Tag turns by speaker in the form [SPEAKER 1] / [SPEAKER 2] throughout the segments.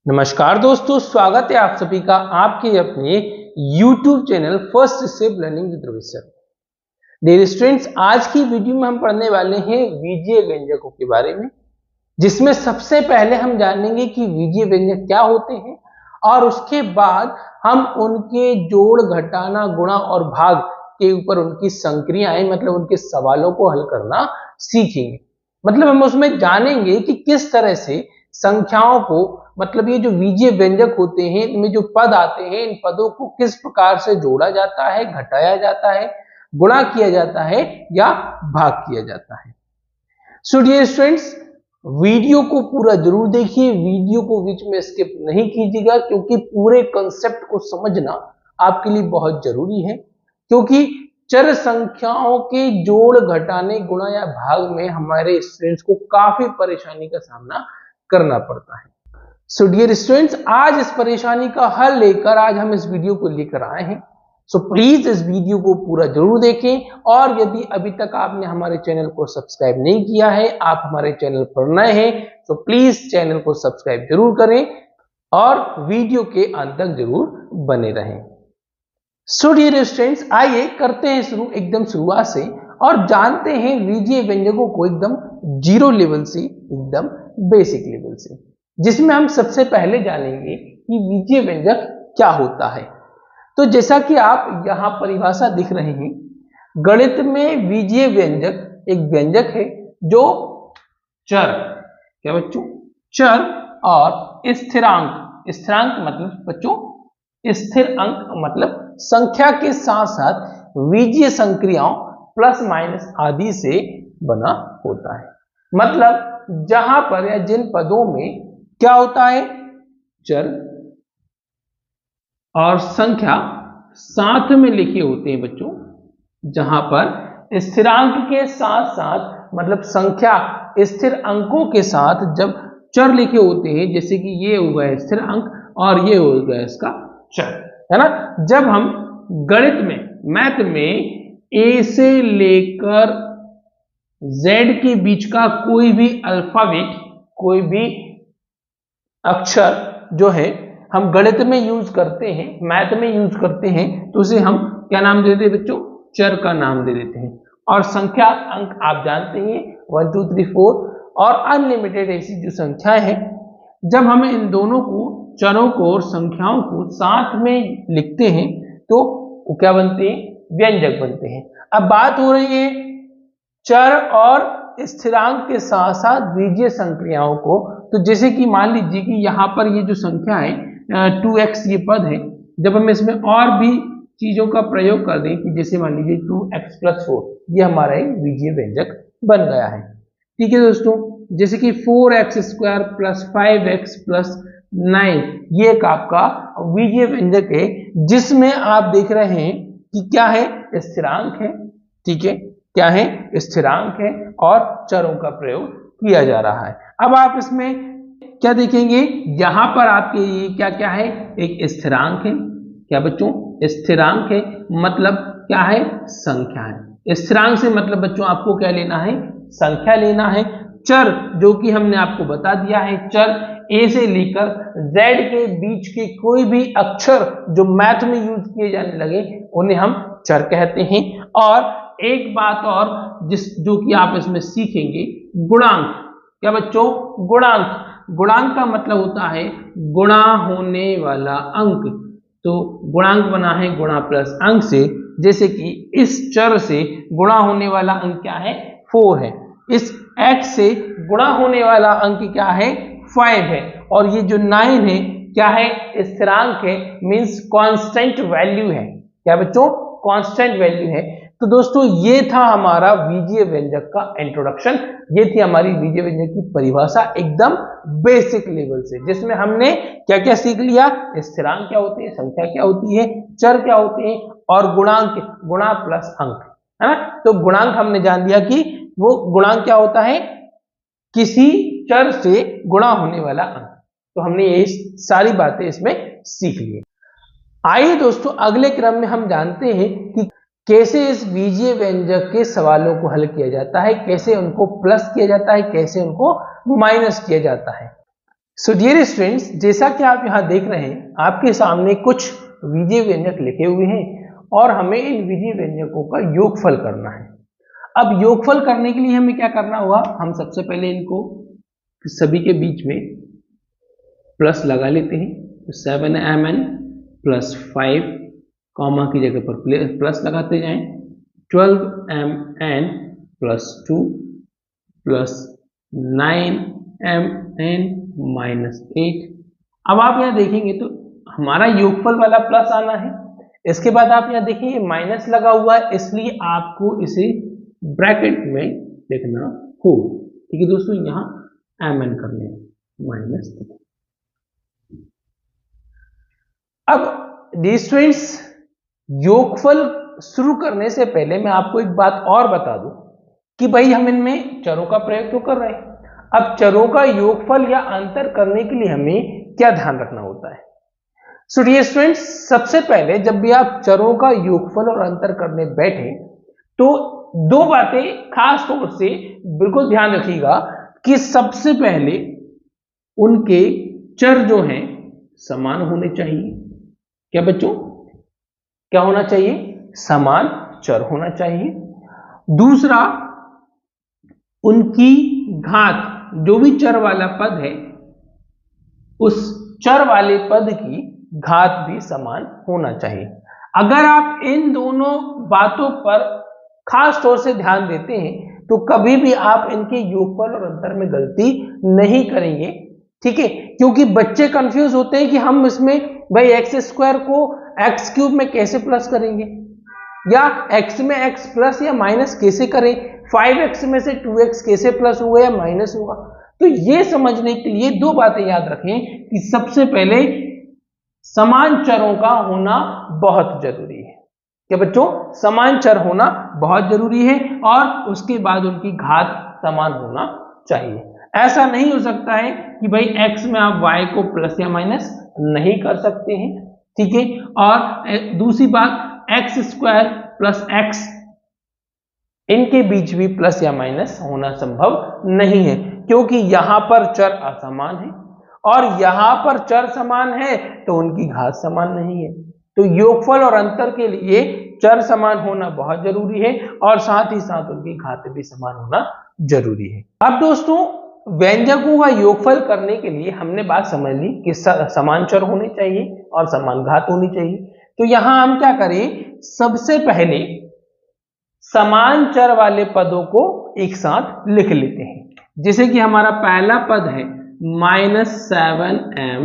[SPEAKER 1] नमस्कार दोस्तों, स्वागत है आप सभी का आपके अपने YouTube channel first step learning with Rohit sir. Dear students, आज की वीडियो में हम पढ़ने वाले हैं बीजीय व्यंजकों के बारे में, जिसमें सबसे पहले हम जानेंगे कि बीजीय व्यंजक क्या होते हैं और उसके बाद हम उनके जोड़, घटाना, गुणा और भाग के ऊपर उनकी संक्रियाएं मतलब उनके सवालों को हल करना सीखेंगे। मतलब हम उसमें जानेंगे कि किस तरह से संख्याओं को, मतलब ये जो बीजीय व्यंजक होते हैं इनमें जो पद आते हैं इन पदों को किस प्रकार से जोड़ा जाता है, घटाया जाता है, गुणा किया जाता है या भाग किया जाता है। सो डियर स्टूडेंट्स, वीडियो को पूरा जरूर देखिए, वीडियो को बीच में स्किप नहीं कीजिएगा, क्योंकि पूरे कॉन्सेप्ट को समझना आपके लिए बहुत जरूरी है। क्योंकि चर संख्याओं के जोड़, घटाने, गुणा या भाग में हमारे स्टूडेंट्स को काफी परेशानी का सामना करना पड़ता है। सो डियर स्टूडेंट्स, आज इस परेशानी का हल लेकर आज हम इस वीडियो को लेकर आए हैं। सो प्लीज इस वीडियो को पूरा जरूर देखें, और यदि अभी तक आपने हमारे चैनल को सब्सक्राइब नहीं किया है, आप हमारे चैनल पर नए हैं, तो प्लीज चैनल को सब्सक्राइब जरूर करें और वीडियो के अंत तक जरूर बने रहें। सो डियर स्टूडेंट्स, आइए करते हैं शुरू एकदम शुरुआत से और जानते हैं बीजीय व्यंजकों को एकदम जीरो लेवल से, एकदम बेसिक लेवल से, जिसमें हम सबसे पहले जानेंगे कि बीजीय व्यंजक क्या होता है। तो जैसा कि आप यहां परिभाषा दिख रहे हैं, गणित में बीजीय व्यंजक एक व्यंजक है जो चर, क्या बच्चों, चर और स्थिरांक, स्थिरांक मतलब बच्चों स्थिर अंक मतलब संख्या के साथ साथ बीजीय संक्रियाओं प्लस माइनस आदि से बना होता है। मतलब जहां पर या जिन पदों में क्या होता है, चर और संख्या साथ में लिखे होते हैं बच्चों, जहां पर स्थिरांक के साथ साथ मतलब संख्या स्थिर अंकों के साथ जब चर लिखे होते हैं, जैसे कि ये हो गया स्थिर अंक और ये हो गया इसका चर, है ना। जब हम गणित में, मैथ में ए से लेकर जेड के बीच का कोई भी अल्फाबेट, कोई भी अक्षर जो है हम गणित में यूज करते हैं, मैथ में यूज करते हैं, तो उसे हम क्या नाम दे देते हैं बच्चों, चर का नाम दे देते हैं। और संख्या अंक आप जानते हैं 1 2 3 4 और अनलिमिटेड ऐसी जो संख्याएं हैं, जब हम इन दोनों को, चरों को और संख्याओं को साथ में लिखते हैं तो वो क्या बनते हैं, व्यंजक बनते हैं। अब बात हो रही है चर और स्थिरांक के साथ साथ बीजीय संक्रियाओं को। तो जैसे कि मान लीजिए कि यहाँ पर ये जो संख्या है 2x ये पद है, जब हम इसमें और भी चीजों का प्रयोग कर दें कि जैसे मान लीजिए 2x + 4, ये हमारा एक बीजीय व्यंजक बन गया है। ठीक है दोस्तों, जैसे कि 4x² + 5x + 9 ये एक आपका बीजीय व्यंजक है, जिसमें आप देख रहे हैं कि क्या है, स्थिरांक है। ठीक है, क्या है, स्थिरांक है और चरों का प्रयोग किया जा रहा है। अब आप इसमें क्या देखेंगे, यहां पर आपके ये क्या क्या है, एक स्थिरांक है, क्या बच्चों, स्थिरांक है, मतलब क्या है, संख्या है। स्थिरांक से मतलब बच्चों आपको क्या लेना है, संख्या लेना है। चर जो कि हमने आपको बता दिया है, चर ए से लेकर जेड के बीच के कोई भी अक्षर जो मैथ में यूज किए जाने लगे उन्हें हम चर कहते हैं। और एक बात और जो कि आप इसमें सीखेंगे, गुणांक, क्या बच्चों, गुणांक। गुणांक का मतलब होता है गुणा होने वाला अंक। तो गुणांक बना है गुणा प्लस अंक से, जैसे कि इस चर से गुणा होने वाला अंक क्या है, 4 है। इस x से गुणा होने वाला अंक क्या है, 5 है। और ये जो 9 है क्या है, स्थिरांक है, मींस कांस्टेंट वैल्यू है। क्या बच्चों, कांस्टेंट वैल्यू है। तो दोस्तों ये था हमारा बीजीय व्यंजक का इंट्रोडक्शन, ये थी हमारी बीजीय व्यंजक की परिभाषा एकदम बेसिक लेवल से, जिसमें हमने क्या क्या सीख लिया, स्थिरांक क्या होती है, संख्या क्या होती है, चर क्या होते हैं और गुणांक, गुणा प्लस अंक, है ना। तो गुणांक हमने जान लिया कि वो गुणांक क्या होता है, किसी चर से गुणा होने वाला अंक। तो हमने ये सारी बातें इसमें सीख ली। आइए दोस्तों अगले क्रम में हम जानते हैं कि कैसे इस बीजीय व्यंजक के सवालों को हल किया जाता है, कैसे उनको प्लस किया जाता है, कैसे उनको माइनस किया जाता है। सो डियर स्टूडेंट्स, जैसा कि आप यहाँ देख रहे हैं, आपके सामने कुछ बीजीय व्यंजक लिखे हुए हैं और हमें इन बीजीय व्यंजकों का योगफल करना है। अब योगफल करने के लिए हमें क्या करना होगा, हम सबसे पहले इनको सभी के बीच में प्लस लगा लेते हैं। तो 7mn प्लस 5 कॉमा की जगह पर प्लस लगाते जाएं। 12mn plus 2 plus 9mn minus 8। अब आप यहाँ देखेंगे तो हमारा योगफल वाला प्लस आना है। इसके बाद आप यहाँ देखिए ये माइनस लगा हुआ है, इसलिए आपको इसे ब्रैकेट में लिखना होगा। ठीक है दोस्तों, यहाँ mn कर लें माइनस। अब स्टूडेंट्स, योगफल शुरू करने से पहले मैं आपको एक बात और बता दूं कि भाई हम इनमें चरों का प्रयोग तो कर रहे हैं। अब चरों का योगफल या अंतर करने के लिए हमें क्या ध्यान रखना होता है। सो डियर स्टूडेंट्स, सबसे पहले जब भी आप चरों का योगफल और अंतर करने बैठे तो दो बातें खास तौर से बिल्कुल ध्यान रखिएगा कि सबसे पहले उनके चर जो हैं समान होने चाहिए। क्या बच्चों, क्या होना चाहिए? समान चर होना चाहिए। दूसरा, उनकी घात, जो भी चर वाला पद है उस चर वाले पद की घात भी समान होना चाहिए। अगर आप इन दोनों बातों पर खास तौर से ध्यान देते हैं तो कभी भी आप इनके योगफल और अंतर में गलती नहीं करेंगे। ठीक है, क्योंकि बच्चे कंफ्यूज होते हैं कि हम इसमें भाई एक्स स्क्वायर को एक्स क्यूब में कैसे प्लस करेंगे, या एक्स में एक्स प्लस या माइनस कैसे करें, 5x में से 2x कैसे प्लस होगा या माइनस होगा। तो ये समझने के लिए दो बातें याद रखें कि सबसे पहले समान चरों का होना बहुत जरूरी है। क्या बच्चों, समान चर होना बहुत जरूरी है और उसके बाद उनकी घात समान होना चाहिए। ऐसा नहीं हो सकता है कि भाई x में आप y को प्लस या माइनस नहीं कर सकते हैं। ठीक है, और दूसरी बात, एक्स स्क्वायर प्लस एक्स, इनके बीच भी प्लस या माइनस होना संभव नहीं है, क्योंकि यहां पर चर असमान है और यहां पर चर समान है तो उनकी घात समान नहीं है। तो योगफल और अंतर के लिए चर समान होना बहुत जरूरी है और साथ ही साथ उनकी घात भी समान होना जरूरी है। अब दोस्तों, व्यंजकों का योगफल करने के लिए हमने बात समझ ली कि समान चर होने चाहिए और समान घात होनी चाहिए। तो यहां हम क्या करें, सबसे पहले समान चर वाले पदों को एक साथ लिख लेते हैं। जैसे कि हमारा पहला पद है -7mn।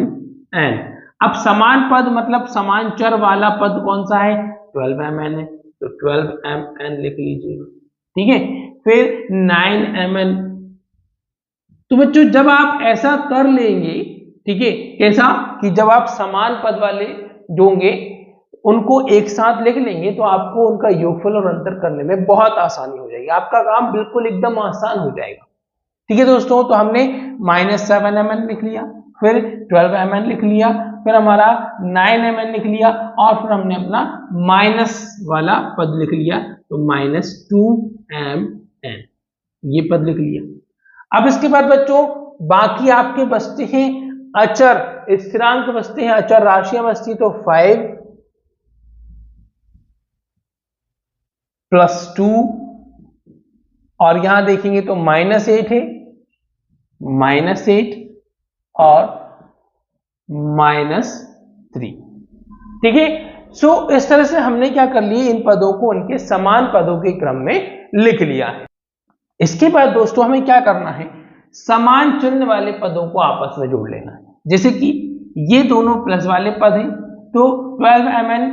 [SPEAKER 1] अब समान पद मतलब समान चर वाला पद कौन सा है? 12mn है, तो 12mn लिख लीजिएगा। ठीक है, फिर 9mn। तो बच्चों, जब आप ऐसा कर लेंगे, ठीक है, कैसा कि जब आप समान पद वाले जो होंगे उनको एक साथ लिख लेंगे तो आपको उनका योगफल और अंतर करने में बहुत आसानी हो जाएगी, आपका काम बिल्कुल एकदम आसान हो जाएगा। ठीक है दोस्तों, तो हमने -7mn लिख लिया, फिर 12mn लिख लिया, फिर हमारा 9mn लिख लिया और फिर हमने अपना माइनस वाला पद लिख लिया, तो -2mn ये पद लिख लिया। अब इसके बाद बच्चों बाकी आपके बचते हैं अचर, स्थिरांक बचते हैं, अचर राशियां बचती हैं, तो 5 + 2 और यहां देखेंगे तो -8 है, -8 और -3। ठीक है, सो इस तरह से हमने क्या कर लिया, इन पदों को उनके समान पदों के क्रम में लिख लिया है। इसके बाद दोस्तों हमें क्या करना है, समान चिन्ह वाले पदों को आपस में जोड़ लेना है। जैसे कि ये दोनों प्लस वाले पद हैं, तो 12mn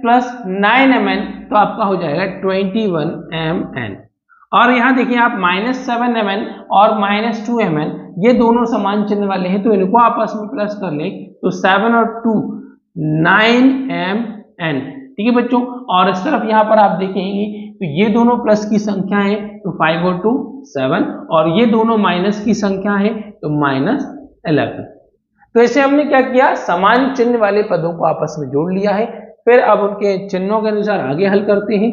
[SPEAKER 1] प्लस 9mn तो आपका हो जाएगा 21mn। और यहां देखिए आप -7mn और -2mn ये दोनों समान चिन्ह वाले हैं, तो इनको आपस में प्लस कर लें, तो 7 और 2 9mn। ठीक है बच्चों, और इस तरफ यहां पर आप देखेंगे तो ये दोनों प्लस की संख्या है, तो 5 और 2 7, और ये दोनों माइनस की संख्या है, तो -11। तो ऐसे हमने क्या किया, समान चिन्ह वाले पदों को आपस में जोड़ लिया है। फिर अब उनके चिन्हों के अनुसार आगे हल करते हैं।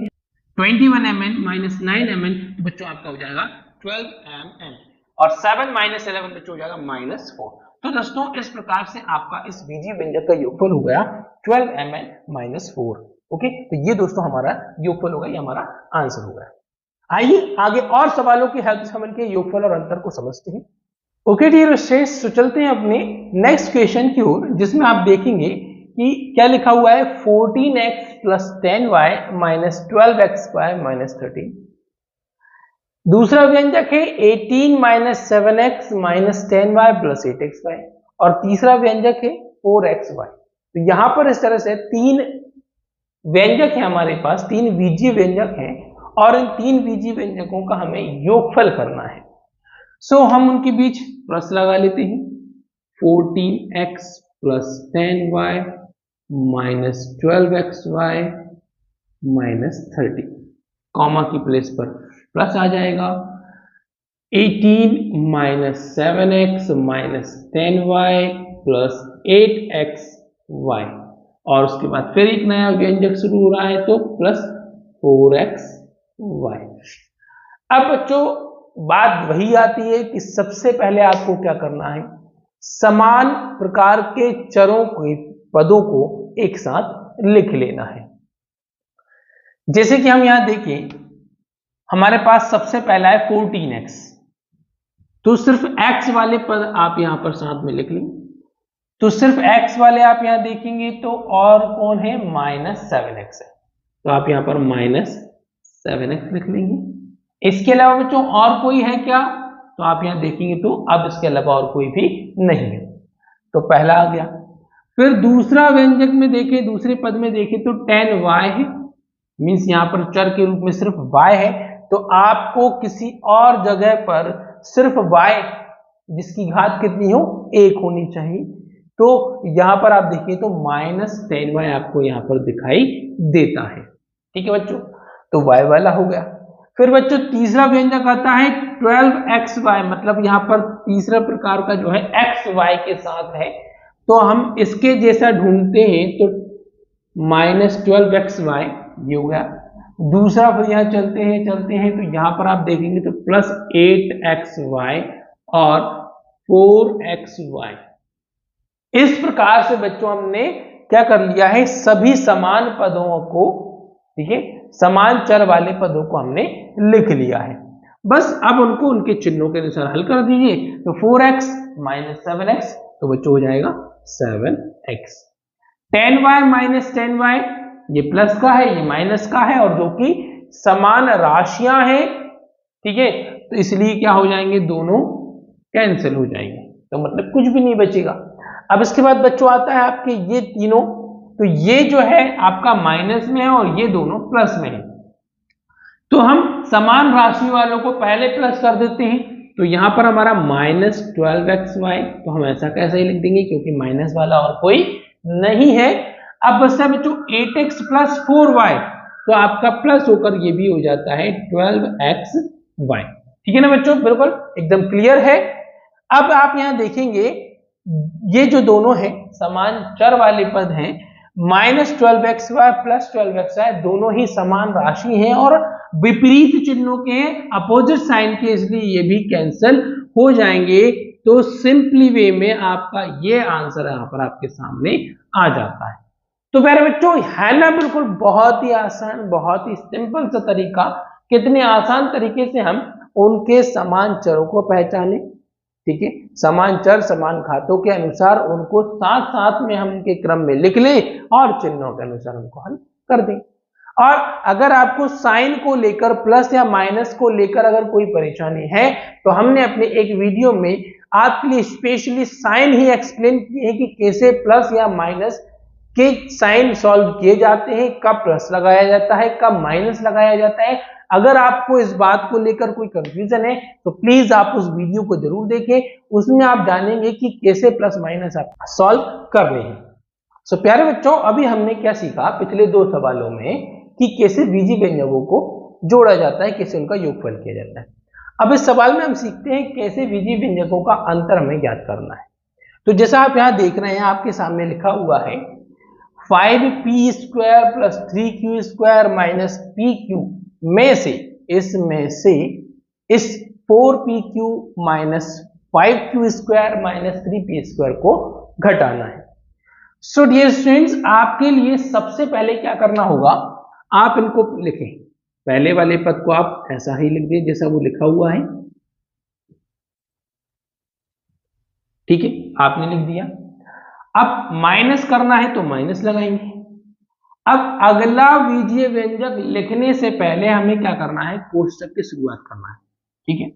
[SPEAKER 1] 21mn -9mn तो बच्चों आपका हो जाएगा 12mn। और 7 माइनस 11 बच्चों हो जाएगा -4। तो दोस्तों इस प्रकार से आपका इस बीजीय व्यंजक का योगफल हो गया 12mn -4। ओके, तो ये दोस्तों हमारा योगफल होगा, ये हमारा आंसर होगा। आइए आगे और सवालों की हेल्प से हम इनके योगफल और अंतर को समझते हैं। ओके डियर स्टूडेंट्स, तो चलते हैं अपने नेक्स्ट क्वेश्चन की ओर, जिसमें आप देखेंगे कि क्या लिखा हुआ है 14x + 10y - 12xy - 13। दूसरा व्यंजक है 18 - 7x - 10y + 8xy, और तीसरा व्यंजक है 4xy। तो यहां पर इस तरह से तीन व्यंजक है हमारे पास, तीन बीजीय व्यंजक हैं, और इन तीन बीजीय व्यंजकों का हमें योगफल करना है। सो हम उनके बीच प्लस लगा लेते हैं। 14x + 10y - 12xy - 13, कॉमा की प्लेस पर प्लस आ जाएगा। 18 - 7x - 10y + 8xy, और उसके बाद फिर एक नया व्यंजक शुरू हो रहा है, तो प्लस 4xy। अब बच्चों बात वही आती है कि सबसे पहले आपको क्या करना है, समान प्रकार के चरों के पदों को एक साथ लिख लेना है। जैसे कि हम यहां देखें, हमारे पास सबसे पहला है 14x, तो सिर्फ x वाले पद आप यहां पर साथ में लिख लें। तो सिर्फ x वाले आप यहां देखेंगे तो और कौन है, -7x है, तो आप यहां पर -7x लिख लेंगे। इसके अलावा बच्चों और कोई है क्या, तो आप यहां देखेंगे तो अब इसके अलावा और कोई भी नहीं है, तो पहला आ गया। फिर दूसरा व्यंजक में देखें, दूसरे पद में देखें तो 10y है, मींस यहां पर चर के रूप में सिर्फ y है, तो आपको किसी और जगह पर सिर्फ y जिसकी घात कितनी हो, 1 होनी चाहिए। तो यहां पर आप देखिए तो -10y आपको यहां पर दिखाई देता है। ठीक है बच्चों, तो y वाला हो गया। फिर बच्चों तीसरा व्यंजक आता है 12xy, मतलब यहां पर तीसरा प्रकार का जो है xy के साथ है, तो हम इसके जैसा ढूंढते हैं, तो -12xy ये हो गया। दूसरा फिर यहां चलते हैं तो यहां पर आप देखेंगे तो +8xy और 4xy। इस प्रकार से बच्चों हमने क्या कर लिया है, सभी समान पदों को, ठीक है, समान चर वाले पदों को हमने लिख लिया है। बस अब उनको उनके चिन्हों के अनुसार हल कर दीजिए, तो 4x - 7x, तो बच्चों हो जाएगा 7x। 10y - 10y, ये प्लस का है, ये माइनस का है, और जो कि समान राशियां हैं, ठीक है, तो इसलिए क्या हो जाएंगे, दोनों कैंसिल हो जाएंगे, तो मतलब कुछ भी नहीं बचेगा। अब इसके बाद बच्चों आता है आपके ये तीनों, तो ये जो है आपका माइनस में है और ये दोनों प्लस में है, तो हम समान राशि वालों को पहले प्लस कर देते हैं। तो यहां पर हमारा -12xy, तो हम ऐसा कैसे ही लिख देंगे क्योंकि माइनस वाला और कोई नहीं है। अब बचता बच्चों 8x + 4y, तो आपका प्लस होकर ये भी हो जाता है 12xy। ठीक है ना बच्चों, बिल्कुल एकदम क्लियर है। अब आप यहां देखेंगे ये जो दोनों हैं समान चर वाले पद हैं, -12xy + 12xy दोनों ही समान राशि हैं और विपरीत चिन्हों के हैं, अपोजिट साइन के, इसलिए ये भी कैंसिल हो जाएंगे। तो सिंपली वे में आपका ये आंसर यहां पर आपके सामने आ जाता है। तो प्यारे बच्चों है ना, बिल्कुल बहुत ही आसान, बहुत ही सिंपल सा तरीका, कितने आसान तरीके से हम उनके समान चरों को पहचाने, ठीक है, समान चर समान घातों के अनुसार उनको साथ साथ में हम उनके क्रम में लिख लें और चिन्हों के अनुसार उनको हल कर दें। और अगर आपको साइन को लेकर, प्लस या माइनस को लेकर अगर कोई परेशानी है, तो हमने अपने एक वीडियो में आपके लिए स्पेशली साइन ही एक्सप्लेन किए हैं कि कैसे प्लस या माइनस के साइन सॉल्व किए जाते हैं, कब प्लस लगाया जाता है, कब माइनस लगाया जाता है। अगर आपको इस बात को लेकर कोई कंफ्यूजन है तो प्लीज आप उस वीडियो को जरूर देखें, उसमें आप जानेंगे कि कैसे प्लस माइनस आप सॉल्व करने हैं। सो प्यारे बच्चों अभी हमने क्या सीखा पिछले दो सवालों में कि कैसे बीजीय व्यंजकों को जोड़ा जाता है, कैसे उनका योगफल किया जाता है। अब इस सवाल में हम सीखते हैं कैसे बीजीय व्यंजकों का अंतर हमें ज्ञात करना है। तो जैसा आप यहां देख रहे हैं, आपके सामने लिखा हुआ है 5p² + 3q² - pq में से, इसमें से इस 4pq minus 5q square minus 3p square को घटाना है। सो डियर स्टूडेंट्स, आपके लिए सबसे पहले क्या करना होगा, आप इनको लिखें। पहले वाले पद को आप ऐसा ही लिख दिए जैसा वो लिखा हुआ है, ठीक है, आपने लिख दिया। अब माइनस करना है तो माइनस लगाएंगे। अब अगला बीजीय व्यंजक लिखने से पहले हमें क्या करना है, कोष्टक की शुरुआत करना है, ठीक है।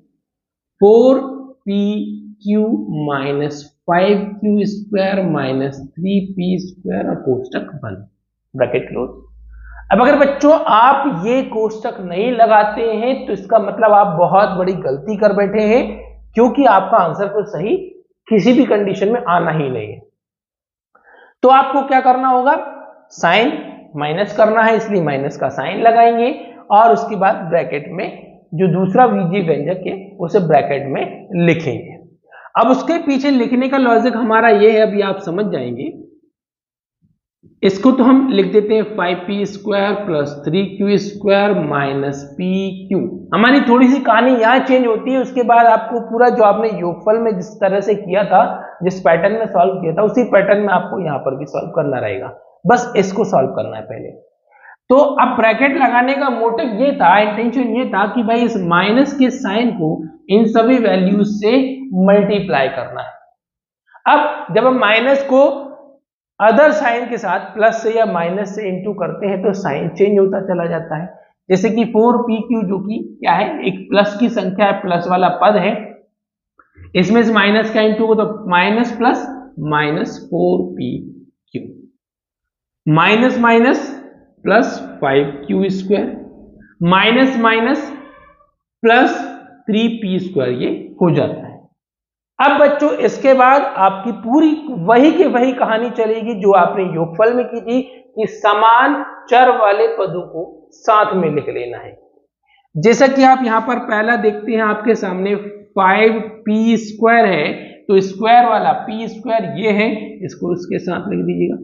[SPEAKER 1] 4pq minus 5q square minus 3p square और कोष्टक बंद, ब्रैकेट क्लोज। अब अगर बच्चों आप ये कोष्टक नहीं लगाते हैं तो इसका मतलब आप बहुत बड़ी गलती कर बैठे हैं, क्योंकि आपका आंसर तो सही किसी भी कंडीशन में आना ही नहीं है। तो आपको क्या करना होगा, साइन माइनस करना है, इसलिए माइनस का साइन लगाएंगे और उसके बाद ब्रैकेट में जो दूसरा बीजीय व्यंजक है उसे ब्रैकेट में लिखेंगे। अब उसके पीछे लिखने का लॉजिक हमारा ये है, अभी आप समझ जाएंगे। इसको तो हम लिख देते हैं 5p square plus 3q square minus pq। हमारी थोड़ी सी कहानी यहाँ चेंज होती है, उसके बाद आपको पूरा जो आपने योगफल में जिस तरह से किया था, जिस पैटर्न में सॉल्व किया था, उसी पैटर्न में आपको यहाँ पर भी सॉल्व करना रहेगा। बस इसको सॉल्व करना है पहले। तो अब ब्रैकेट लगाने का मोटिव ये था, इंटेंशन ये था कि भाई इस माइनस के साइन को इन सभी वैल्यूज से मल्टीप्लाई करना है। अब जब हम माइनस को अदर साइन के साथ प्लस से या माइनस से इंटू करते हैं तो साइन चेंज होता चला जाता है। जैसे कि 4pq जो कि क्या है, एक प्लस की संख्या है, प्लस वाला पद है, इसमें से माइनस का इंटू हो तो minus plus minus 4pq minus minus plus 5q square minus minus plus 3p square, ये हो जाता है। अब बच्चों इसके बाद आपकी पूरी वही की वही कहानी चलेगी जो आपने योगफल में की थी, कि समान चर वाले पदों को साथ में लिख लेना है। जैसा कि आप यहां पर पहला देखते हैं, आपके सामने 5p स्क्वायर है, तो स्क्वायर वाला p स्क्वायर ये है, इसको इसके साथ लिख दीजिएगा।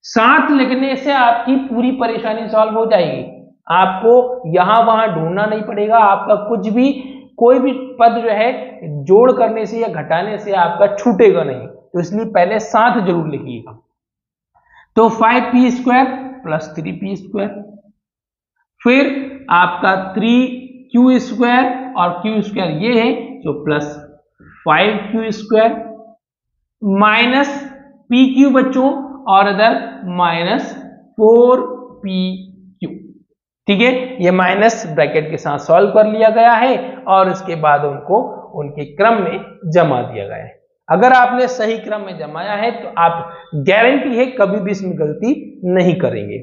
[SPEAKER 1] साथ लिखने से आपकी पूरी परेशानी सॉल्व हो जाएगी, आपको यहां वहां ढूंढना नहीं पड़ेगा। आपका कुछ भी कोई भी पद जो है जोड़ करने से या घटाने से आपका छूटेगा नहीं, तो इसलिए पहले साथ जरूर लिखिएगा। तो 5p square plus 3p square, फिर आपका 3q स्क्वायर और q स्क्वायर ये है, तो plus 5q square minus pq बच्चों और इधर माइनस 4pq, ठीक है। ये माइनस ब्रैकेट के साथ सॉल्व कर लिया गया है और इसके बाद उनको उनके क्रम में जमा दिया गया है। अगर आपने सही क्रम में जमाया है तो आप गारंटी है कभी भी इसमें गलती नहीं करेंगे।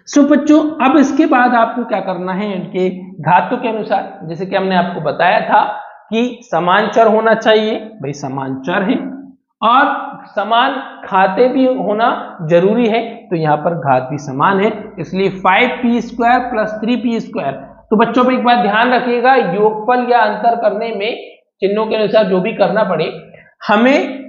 [SPEAKER 1] सो बच्चों, अब इसके बाद आपको क्या करना है, इनके घातों के अनुसार, जैसे कि हमने आपको बताया था कि समान चर होना चाहिए, भाई समान चर है और समान खाते भी होना जरूरी है, तो यहां पर घात भी समान है, इसलिए 5p square plus 3p square. तो बच्चों पे एक बात ध्यान रखिएगा, योगफल या अंतर करने में चिन्हों के अनुसार जो भी करना पड़े, हमें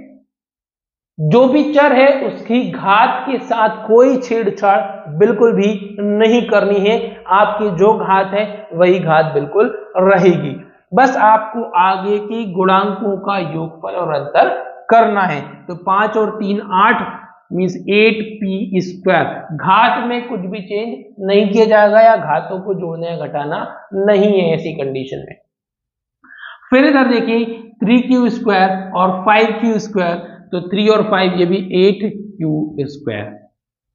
[SPEAKER 1] जो भी चर है उसकी घात के साथ कोई छेड़छाड़ बिल्कुल भी नहीं करनी है। आपकी जो घात है वही घात बिल्कुल रहेगी, बस आपको आगे की गुणांकों का योगफल और अंतर करना है। तो 5 और 3 8 मीन्स 8p स्क्वायर, घात में कुछ भी चेंज नहीं किया जाएगा या घातों को जोड़ना या घटाना नहीं है ऐसी कंडीशन में। फिर इधर देखिए 3q स्क्वायर और 5q स्क्वायर, तो 3 और 5 ये भी 8q स्क्वायर,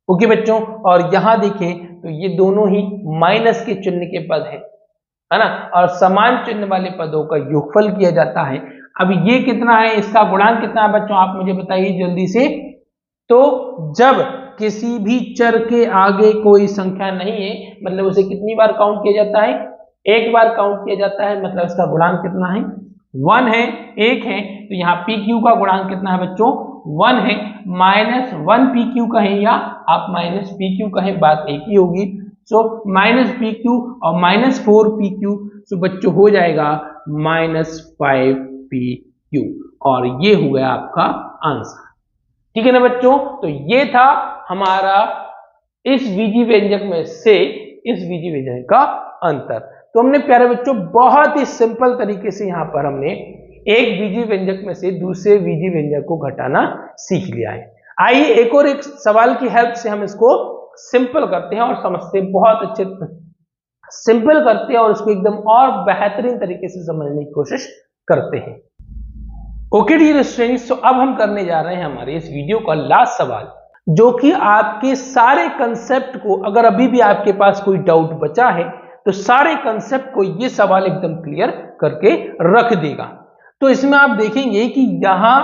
[SPEAKER 1] ओके बच्चों। और यहां देखें तो ये दोनों ही माइनस के चिन्ह के पद है ना, और समान चिन्ह वाले पदों का योगफल किया जाता है। अब ये कितना है, इसका गुणांक कितना है बच्चों, आप मुझे बताइए जल्दी से। तो जब किसी भी चर के आगे कोई संख्या नहीं है, मतलब उसे कितनी बार काउंट किया जाता है, एक बार काउंट किया जाता है, मतलब इसका गुणांक कितना है, 1 है, 1 है। तो यहाँ pq का गुणांक कितना है बच्चों, 1 है। माइनस 1pq कहें या आप माइनस pq कहें, बात एक ही होगी। सो माइनस pq और माइनस 4pq, सो बच्चों हो जाएगा माइनस 5pq, और ये हो गया आपका आंसर, ठीक है ना बच्चों। तो ये था हमारा इस बीजीय व्यंजक में से इस बीजीय व्यंजक का अंतर। तो हमने प्यारे बच्चों बहुत ही सिंपल तरीके से यहाँ पर हमने एक बीजीय व्यंजक में से दूसरे बीजीय व्यंजक को घटाना सीख लिया है। आइए एक और एक सवाल की हेल्प से हम इसको सिंपल करते हैं और समझते हैं, बहुत अच्छे सिंपल करते हैं और इसको एकदम और बेहतरीन तरीके से समझने की कोशिश करते हैं। ओके डियर स्टूडेंट्स, तो अब हम करने जा रहे हैं हमारे इस वीडियो का लास्ट सवाल, जो कि आपके सारे कंसेप्ट को, अगर अभी भी आपके पास कोई डाउट बचा है तो सारे कंसेप्ट को ये सवाल एकदम क्लियर करके रख देगा। तो इसमें आप देखेंगे कि यहाँ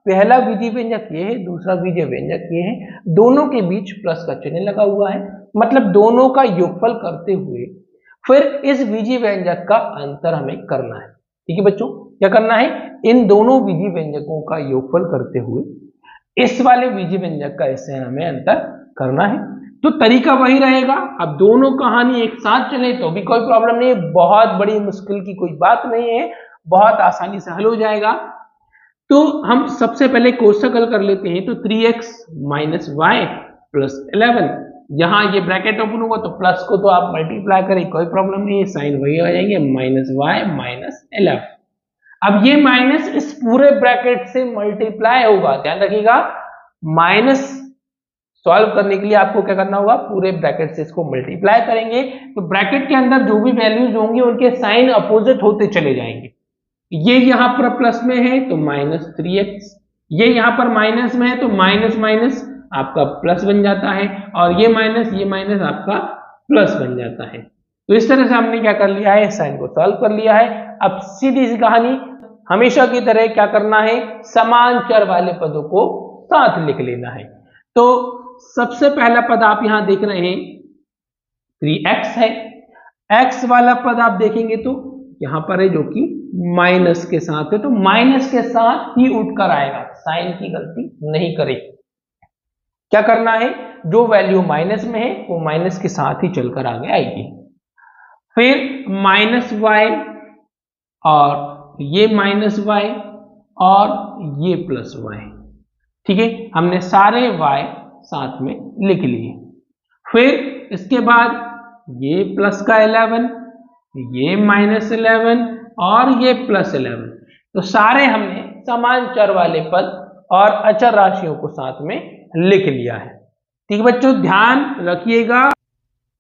[SPEAKER 1] पहला बीजीय व्यंजक ये है, दूसरा बीजीय व्यंजक ये है, दोनों के बीच प्लस का चिन्ह लगा हुआ है, मतलब दोनों का योगफल करते हुए फिर इस बीजीय व्यंजक का अंतर हमें करना है। ठीक है बच्चों, क्या करना है, इन दोनों बीजीय व्यंजकों का योगफल करते हुए इस वाले बीजीय व्यंजक का इससे हमें अंतर करना है। तो तरीका वही रहेगा। अब दोनों कहानी एक साथ चले तो भी कोई प्रॉब्लम नहीं है, बहुत बड़ी मुश्किल की कोई बात नहीं है, बहुत आसानी से हल हो जाएगा। तो हम सबसे पहले कोष्टक हल कर लेते हैं। तो 3x माइनस वाई प्लस 11, यहां ये ब्रैकेट ओपन होगा तो प्लस को तो आप मल्टीप्लाई करें, कोई प्रॉब्लम नहीं है, साइन वही हो जाएंगे, माइनस वाई माइनस 11। अब ये माइनस इस पूरे ब्रैकेट से मल्टीप्लाई होगा, ध्यान रखिएगा, माइनस सॉल्व करने के लिए आपको क्या करना होगा, पूरे ब्रैकेट से इसको मल्टीप्लाई करेंगे तो ब्रैकेट के अंदर जो भी वैल्यूज होंगी उनके साइन अपोजिट होते चले जाएंगे। ये यहां पर प्लस में है तो माइनस 3x, ये यहां पर माइनस में है तो माइनस माइनस आपका प्लस बन जाता है, और ये माइनस आपका प्लस बन जाता है। तो इस तरह से हमने क्या कर लिया है, साइन को सॉल्व कर लिया है। अब सीधी सी कहानी, हमेशा की तरह क्या करना है, समान चर वाले पदों को साथ लिख लेना है। तो सबसे पहला पद आप यहां देख रहे हैं 3x है, x वाला पद आप देखेंगे तो यहां पर है जो कि माइनस के साथ है, तो माइनस के साथ ही उठकर आएगा, साइन की गलती नहीं करेगी। क्या करना है, जो वैल्यू माइनस में है वो माइनस के साथ ही चलकर आगे आएगी। फिर माइनस वाई, और ये माइनस वाई, और ये प्लस वाई। ठीक है, हमने सारे y साथ में लिख लिए। फिर इसके बाद ये प्लस का 11, ये माइनस 11 और ये प्लस 11, तो सारे हमने समान चर वाले पद और अचर राशियों को साथ में लिख लिया है। ठीक है बच्चों, ध्यान रखिएगा,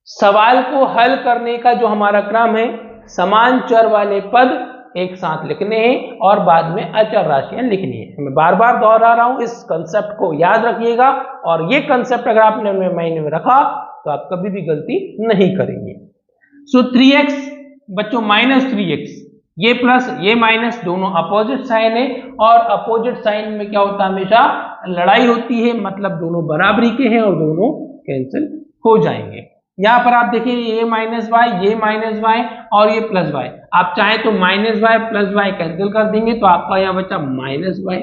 [SPEAKER 1] सवाल को हल करने का जो हमारा क्रम है, समान चर वाले पद एक साथ लिखने हैं और बाद में अचर राशियां लिखनी है। मैं बार बार दोहरा रहा हूं, इस कंसेप्ट को याद रखिएगा, और ये कंसेप्ट अगर आपने माइंड में रखा तो आप कभी भी गलती नहीं करेंगे। सो 3x बच्चों माइनस 3x, ये प्लस ये माइनस दोनों अपोजिट साइन है, और अपोजिट साइन में क्या होता है, हमेशा लड़ाई होती है, मतलब दोनों बराबरी के हैं और दोनों कैंसिल हो जाएंगे। यहां पर आप देखिए ये माइनस वाई, ये माइनस वाई और ये प्लस वाई, आप चाहे तो minus Y plus Y cancel कर देंगे तो आपका यहाँ बचा माइनस वाई,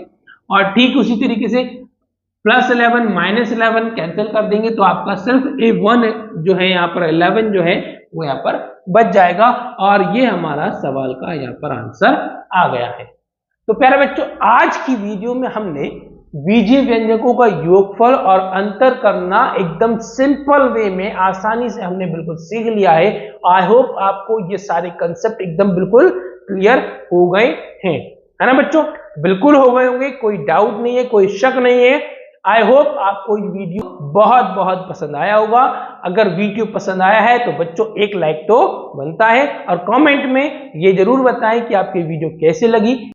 [SPEAKER 1] और ठीक उसी तरीके से प्लस 11 माइनस 11 कैंसिल कर देंगे तो आपका सिर्फ a1 जो है यहाँ पर 11 जो है वो यहाँ पर बच जाएगा, और ये हमारा सवाल का यहाँ पर आंसर आ गया है। तो प्यारे बच्चों, आज की वीडियो में हमने बीजीय व्यंजकों का योगफल और अंतर करना एकदम सिंपल वे में आसानी से हमने बिल्कुल सीख लिया है। आई होप आपको ये सारे कंसेप्ट एकदम बिल्कुल क्लियर हो गए हैं, है ना बच्चों, बिल्कुल हो गए होंगे, कोई डाउट नहीं है, कोई शक नहीं है। आई होप आपको ये वीडियो बहुत बहुत पसंद आया होगा। अगर वीडियो पसंद आया है तो बच्चों एक लाइक तो बनता है, और कमेंट में ये जरूर बताएं कि आपकी वीडियो कैसे लगी।